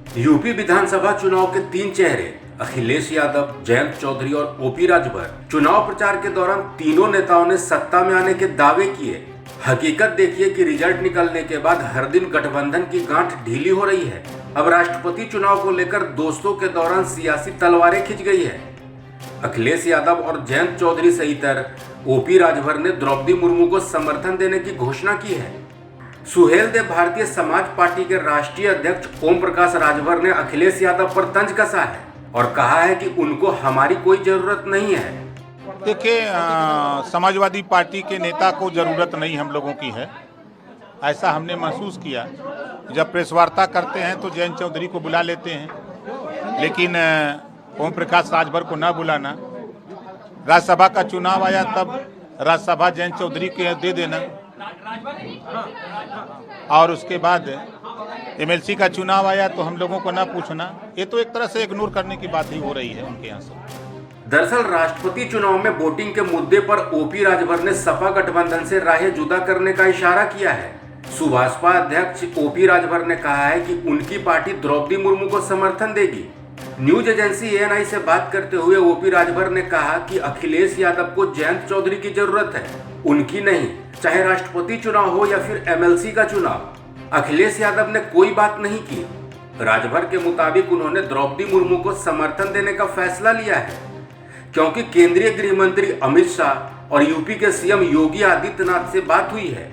UP विधानसभा चुनाव के तीन चेहरे अखिलेश यादव, जयंत चौधरी और ओपी राजभर चुनाव प्रचार के दौरान तीनों नेताओं ने सत्ता में आने के दावे किए। हकीकत देखिए कि रिजल्ट निकलने के बाद हर दिन गठबंधन की गांठ ढीली हो रही है। अब राष्ट्रपति चुनाव को लेकर दोस्तों के दौरान सियासी तलवारें खिंच गई है। अखिलेश यादव और जयंत चौधरी सहित ओपी राजभर ने द्रौपदी मुर्मू को समर्थन देने की घोषणा की है। सुहेलदेव भारतीय समाज पार्टी के राष्ट्रीय अध्यक्ष ओम प्रकाश राजभर ने अखिलेश यादव पर तंज कसा है और कहा है कि उनको हमारी कोई जरूरत नहीं है। देखिए, समाजवादी पार्टी के नेता को जरूरत नहीं हम लोगों की है, ऐसा हमने महसूस किया। जब प्रेस वार्ता करते हैं तो जयंत चौधरी को बुला लेते हैं, लेकिन ओम प्रकाश राजभर को न बुलाना। राज्यसभा का चुनाव आया तब राज्यसभा जयंत चौधरी को दे देना, और उसके बाद एमएलसी का चुनाव आया तो हम लोगों को ना पूछना। ये तो एक तरह से इग्नोर करने की बात ही हो रही है उनके यहाँ से। दरअसल राष्ट्रपति चुनाव में वोटिंग के मुद्दे पर ओपी राजभर ने सपा गठबंधन से राहें जुदा करने का इशारा किया है। सुभाषपा अध्यक्ष ओपी राजभर ने कहा है कि उनकी पार्टी द्रौपदी मुर्मू को समर्थन देगी। न्यूज एजेंसी एएनआई से बात करते हुए ओपी राजभर ने कहा कि अखिलेश यादव को जयंत चौधरी की जरूरत है, उनकी नहीं। चाहे राष्ट्रपति चुनाव हो या फिर एमएलसी का चुनाव, अखिलेश यादव ने कोई बात नहीं की। राजभर के मुताबिक उन्होंने द्रौपदी मुर्मू को समर्थन देने का फैसला लिया है क्योंकि केंद्रीय गृह मंत्री अमित शाह और यूपी के सीएम योगी आदित्यनाथ से बात हुई है,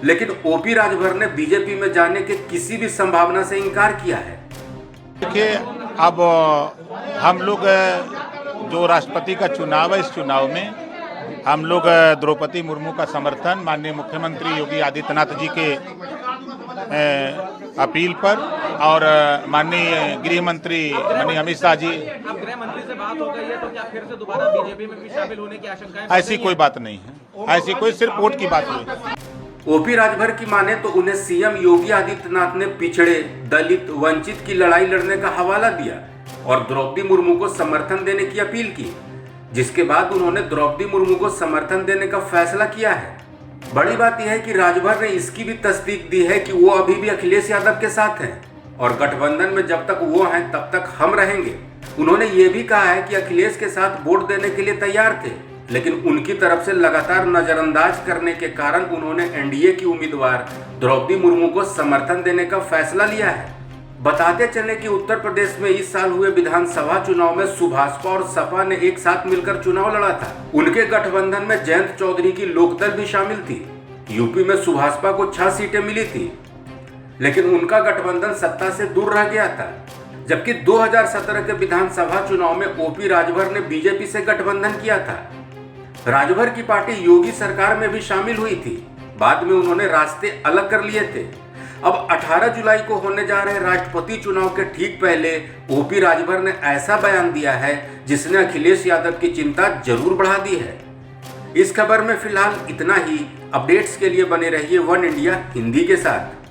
लेकिन ओपी राजभर ने बीजेपी में जाने के किसी भी संभावना से इनकार किया है। देखिए, अब हम लोग जो राष्ट्रपति का चुनाव है, इस चुनाव में हम लोग द्रौपदी मुर्मू का समर्थन माननीय मुख्यमंत्री योगी आदित्यनाथ जी के अपील पर और माननीय गृह मंत्री माननीय अमित शाह जी। अब गृह मंत्री से बात हो गई है तो क्या फिर से दोबारा बीजेपी में भी शामिल होने की आशंकाएं? ऐसी कोई बात नहीं है, ऐसी कोई सिर्फ वोट की बात हुई है। ओपी राजभर की माने तो उन्हें सीएम योगी आदित्यनाथ ने पिछड़े, दलित, वंचित की लड़ाई लड़ने का हवाला दिया और द्रौपदी मुर्मू को समर्थन देने की अपील की, जिसके बाद उन्होंने द्रौपदी मुर्मू को समर्थन देने का फैसला किया है। बड़ी बात यह है कि राजभर ने इसकी भी तस्दीक दी है कि वो अभी भी अखिलेश यादव के साथ हैं और गठबंधन में जब तक वो हैं तब तक हम रहेंगे। उन्होंने ये भी कहा है कि अखिलेश के साथ वोट देने के लिए तैयार थे, लेकिन उनकी तरफ से लगातार नजरअंदाज करने के कारण उन्होंने एनडीए की उम्मीदवार द्रौपदी मुर्मू को समर्थन देने का फैसला लिया है। बताते चले कि उत्तर प्रदेश में इस साल हुए विधानसभा चुनाव में सुभाषपा और सपा ने एक साथ मिलकर चुनाव लड़ा था। उनके गठबंधन में जयंत चौधरी की लोकदल भी शामिल थी। यूपी में सुभाषपा को 6 सीटें मिली थी, लेकिन उनका गठबंधन सत्ता से दूर रह गया था। जबकि 2017 के विधानसभा चुनाव में ओपी राजभर ने बीजेपी से गठबंधन किया था। राजभर की पार्टी योगी सरकार में भी शामिल हुई थी, बाद में उन्होंने रास्ते अलग कर लिए थे। अब 18 जुलाई को होने जा रहे राष्ट्रपति चुनाव के ठीक पहले ओपी राजभर ने ऐसा बयान दिया है जिसने अखिलेश यादव की चिंता जरूर बढ़ा दी है। इस खबर में फिलहाल इतना ही। अपडेट्स के लिए बने रहिए वन इंडिया हिंदी के साथ।